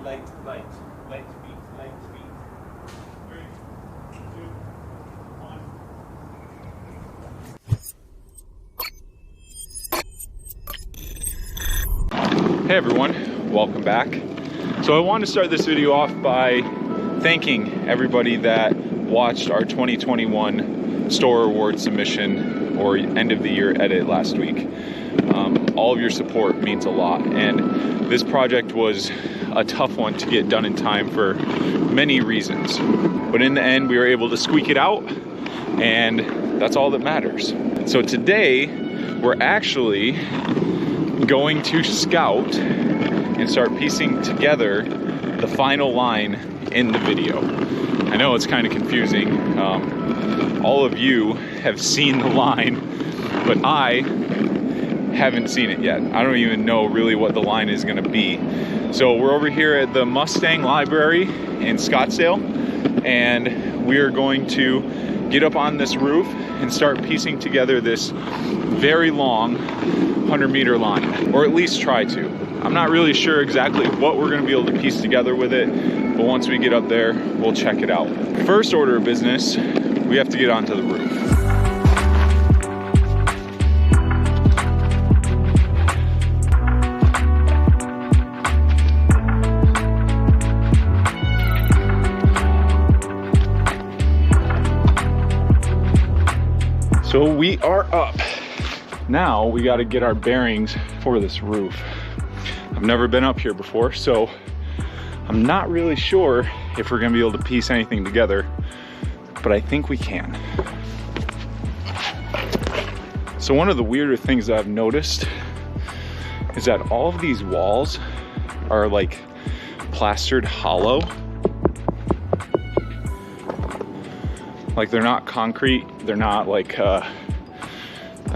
Light speed. 3, 2, 1. Hey everyone, welcome back. So I wanted to start this video off by thanking everybody that watched our 2021 store award submission or end of the year edit last week. All of your support means a lot, and this project was a tough one to get done in time for many reasons. But in the end, we were able to squeak it out, and that's all that matters. So today, we're actually going to scout and start piecing together the final line in the video. I know it's kind of confusing. All of you have seen the line, but I haven't seen it yet. I don't even know really what the line is going to be. So we're over here at the Mustang Library in Scottsdale, and we are going to get up on this roof and start piecing together this very long 100-meter line, or at least try to. I'm not really sure exactly what we're going to be able to piece together with it, but once we get up there, we'll check it out. First order of business, we have to get onto the roof. So we are up. Now we got to get our bearings for this roof. I've never been up here before, so I'm not really sure if we're gonna be able to piece anything together, but I think we can. So one of the weirder things that I've noticed is that all of these walls are like plastered hollow. Like they're not concrete, they're not like a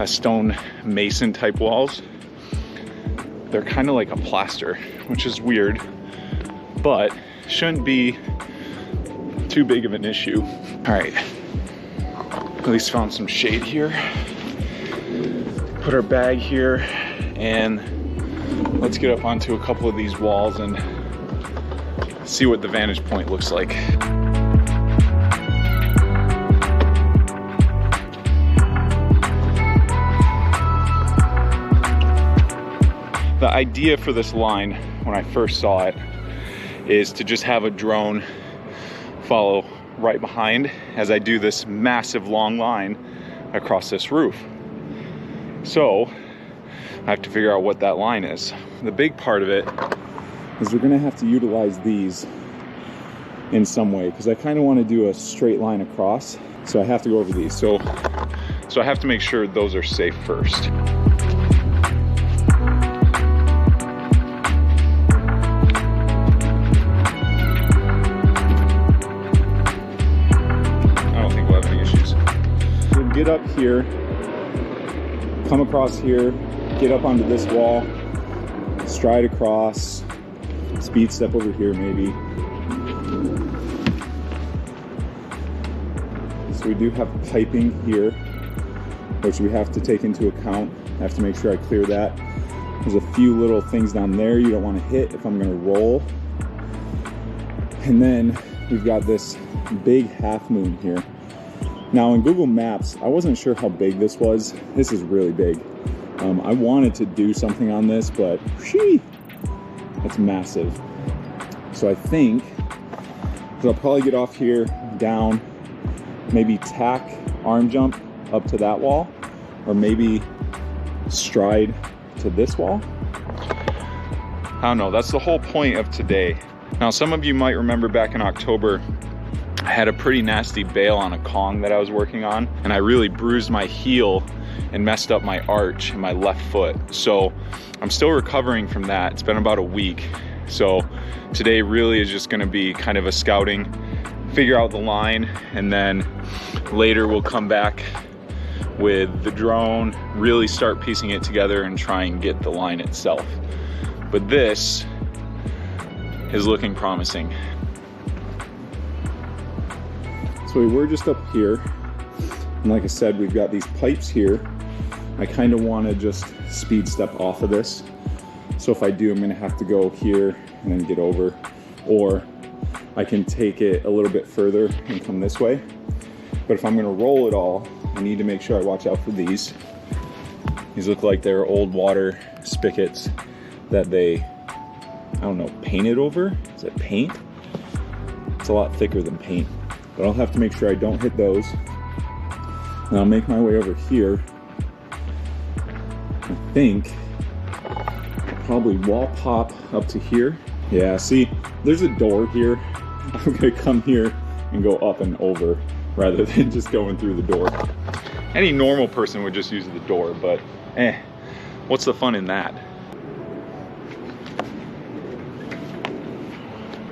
stone mason type walls. They're kind of like a plaster, which is weird, but shouldn't be too big of an issue. All right, at least found some shade here. Put our bag here, and let's get up onto a couple of these walls and see what the vantage point looks like. The idea for this line, when I first saw it, is to just have a drone follow right behind as I do this massive long line across this roof. So I have to figure out what that line is. The big part of it is we're gonna have to utilize these in some way, because I kind of want to do a straight line across, so I have to go over these. So I have to make sure those are safe first. Get up here, come across here, get up onto this wall, stride across, speed step over here maybe. So we do have piping here, which we have to take into account. I have to make sure I clear that. There's a few little things down there you don't want to hit if I'm going to roll. And then we've got this big half moon here. Now in Google Maps, I wasn't sure how big this was. This is really big. I wanted to do something on this, but it's massive. So I think I'll probably get off here, down, maybe tack arm jump up to that wall, or maybe stride to this wall. I don't know, that's the whole point of today. Now some of you might remember back in October, I had a pretty nasty bail on a Kong that I was working on, and I really bruised my heel and messed up my arch in my left foot. So I'm still recovering from that. It's been about a week. So today really is just gonna be kind of a scouting, figure out the line, and then later we'll come back with the drone, really start piecing it together and try and get the line itself. But this is looking promising. So we were just up here, and like I said, we've got these pipes here. I kind of want to just speed step off of this. So if I do, I'm going to have to go here and then get over. or I can take it a little bit further and come this way. But if I'm gonna roll it all, I need to make sure I watch out for these. These look like they're old water spigots that they, I don't know, painted over? Is it paint? It's a lot thicker than paint. But I'll have to make sure I don't hit those. And I'll make my way over here. I think I'll probably wall pop up to here. Yeah, see, there's a door here. I'm gonna come here and go up and over rather than just going through the door. Any normal person would just use the door, but what's the fun in that?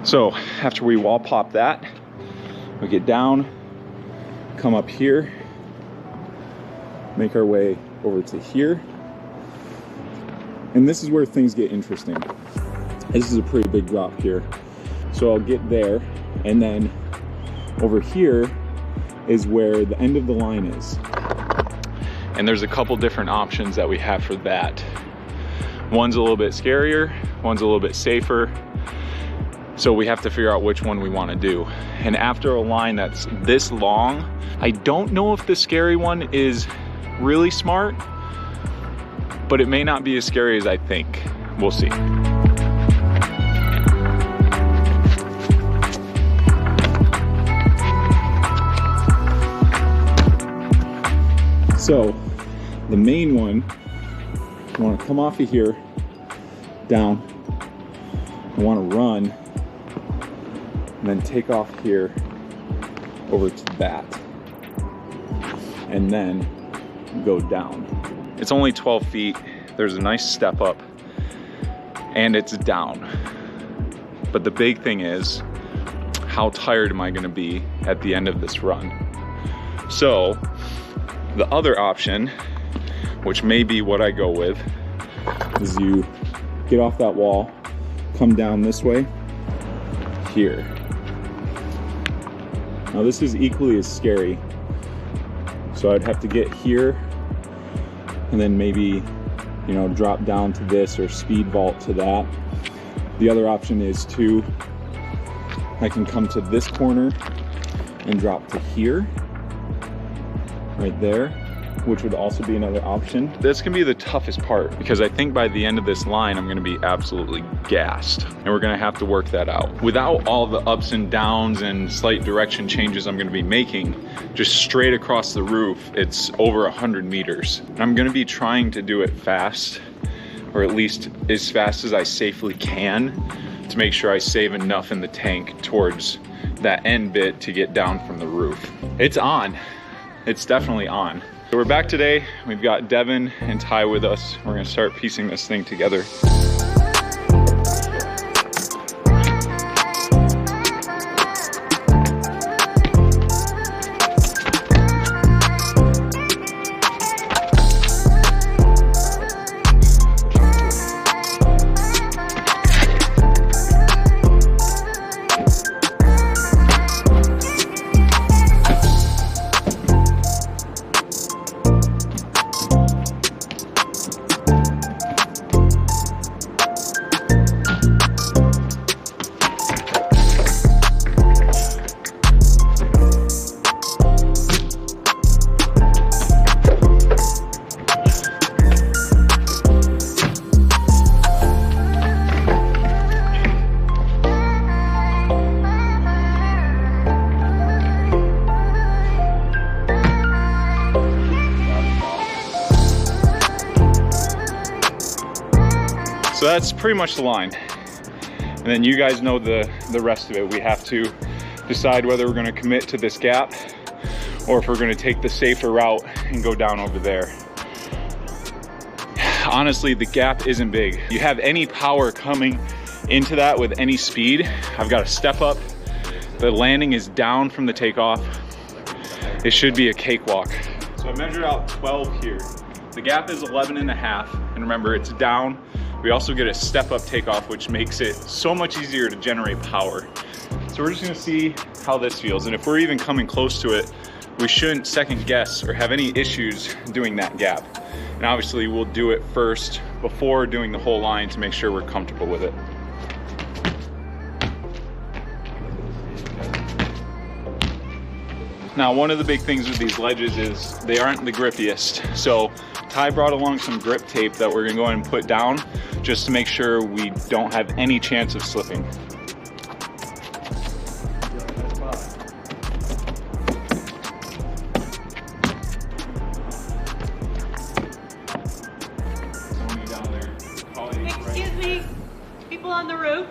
So after we wall pop that, we get down, come up here, make our way over to here. And this is where things get interesting. This is a pretty big drop here. So I'll get there, and then over here is where the end of the line is. And there's a couple different options that we have for that. One's a little bit scarier, one's a little bit safer. So we have to figure out which one we want to do. And after a line that's this long, I don't know if the scary one is really smart, but it may not be as scary as I think. We'll see. So the main one, I want to come off of here, down. I want to run, and then take off here over to that, and then go down. It's only 12 feet. There's a nice step up, and it's down. But the big thing is, how tired am I going to be at the end of this run? So the other option, which may be what I go with, is you get off that wall, come down this way, here. Now this is equally as scary. So I'd have to get here, and then maybe, you know, drop down to this or speed vault to that. The other option is I can come to this corner and drop to here, right there, which would also be another option. This can be the toughest part, because I think by the end of this line, I'm gonna be absolutely gassed, and we're gonna have to work that out. Without all the ups and downs and slight direction changes I'm gonna be making, just straight across the roof, it's over 100 meters. And I'm gonna be trying to do it fast, or at least as fast as I safely can, to make sure I save enough in the tank towards that end bit to get down from the roof. It's on. It's definitely on. So we're back today. We've got Devin and Ty with us. We're gonna start piecing this thing together. So that's pretty much the line. And then you guys know the rest of it. We have to decide whether we're gonna commit to this gap or if we're gonna take the safer route and go down over there. Honestly, the gap isn't big. You have any power coming into that with any speed. I've got to step up. The landing is down from the takeoff. It should be a cakewalk. So I measured out 12 here. The gap is 11.5, and remember, it's down. We also get a step up takeoff, which makes it so much easier to generate power. So we're just gonna see how this feels. And if we're even coming close to it, we shouldn't second guess or have any issues doing that gap. And obviously we'll do it first before doing the whole line to make sure we're comfortable with it. Now, one of the big things with these ledges is they aren't the grippiest. So Ty brought along some grip tape that we're gonna go ahead and put down just to make sure we don't have any chance of slipping. Somebody down there. Excuse me, people on the roof.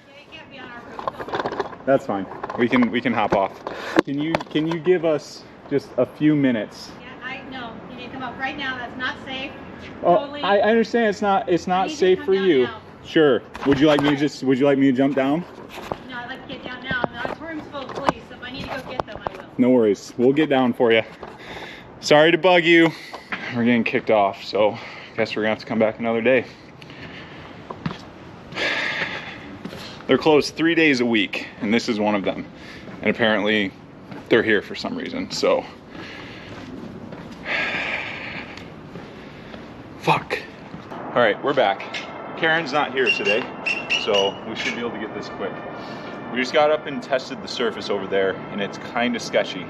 Yeah, you can't be on our roof. That's fine. We can hop off. Can you give us just a few minutes? Yeah, I know. You need to come up right now. That's not safe. Oh, Totally. I understand it's not safe for you. Now. Sure. Would you like me to jump down? No, I'd like to get down now. The auditorium's full of police, so if I need to go get them, I will. No worries. We'll get down for you. Sorry to bug you. We're getting kicked off, so I guess we're gonna have to come back another day. They're closed 3 days a week, and this is one of them. And apparently they're here for some reason, so. Fuck. All right, we're back. Karen's not here today, so we should be able to get this quick. We just got up and tested the surface over there, and it's kind of sketchy.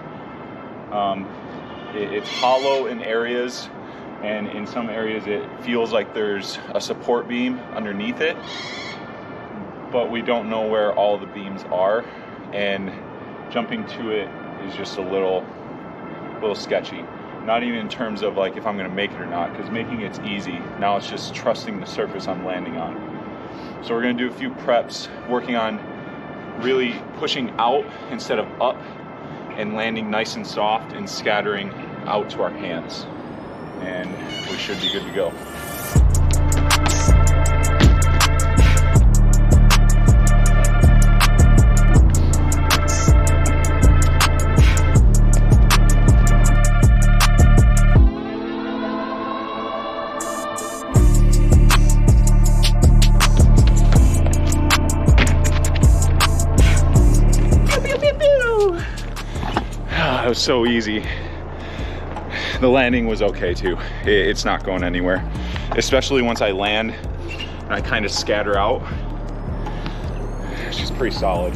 It's hollow in areas, and in some areas it feels like there's a support beam underneath it, but we don't know where all the beams are, and jumping to it is just a little sketchy. Not even in terms of like if I'm gonna make it or not, because making it's easy. Now it's just trusting the surface I'm landing on. So we're gonna do a few preps, working on really pushing out instead of up, and landing nice and soft and scattering out to our hands. And we should be good to go. It was so easy. The landing was okay too. It's not going anywhere, especially once I land and I kind of scatter out. It's just pretty solid.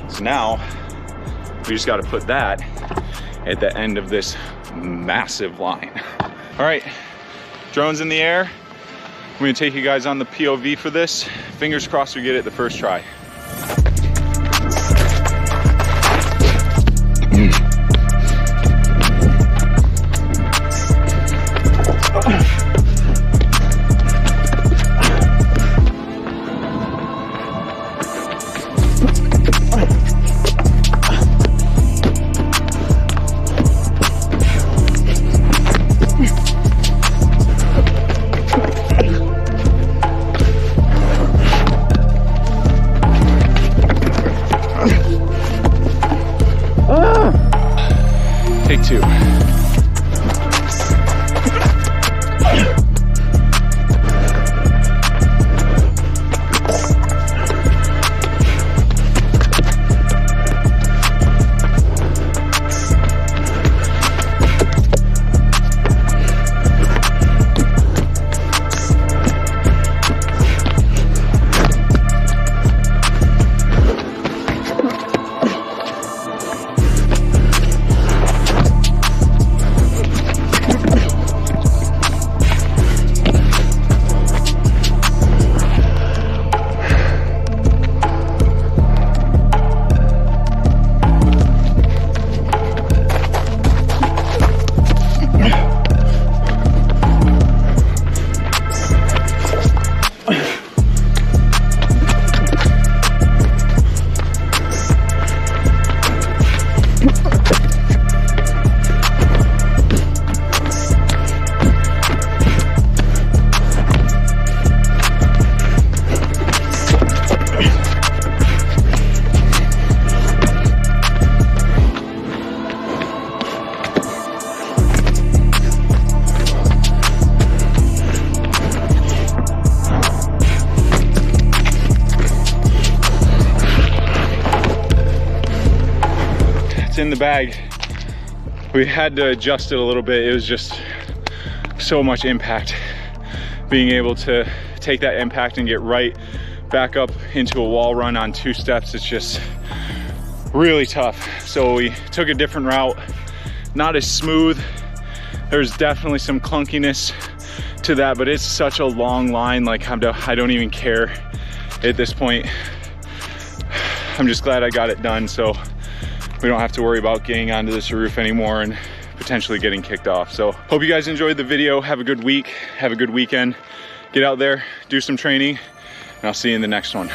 So now we just got to put that at the end of this massive line. All right, drone's in the air. I'm gonna take you guys on the POV for this. Fingers crossed we get it the first try. Take two. In the bag. We had to adjust it a little bit. It was just so much impact. Being able to take that impact and get right back up into a wall run on 2 steps, it's just really tough. So we took a different route, not as smooth. There's definitely some clunkiness to that, but it's such a long line. Like I don't even care at this point. I'm just glad I got it done, so we don't have to worry about getting onto this roof anymore and potentially getting kicked off. So hope you guys enjoyed the video. Have a good week, have a good weekend. Get out there, do some training, and I'll see you in the next one.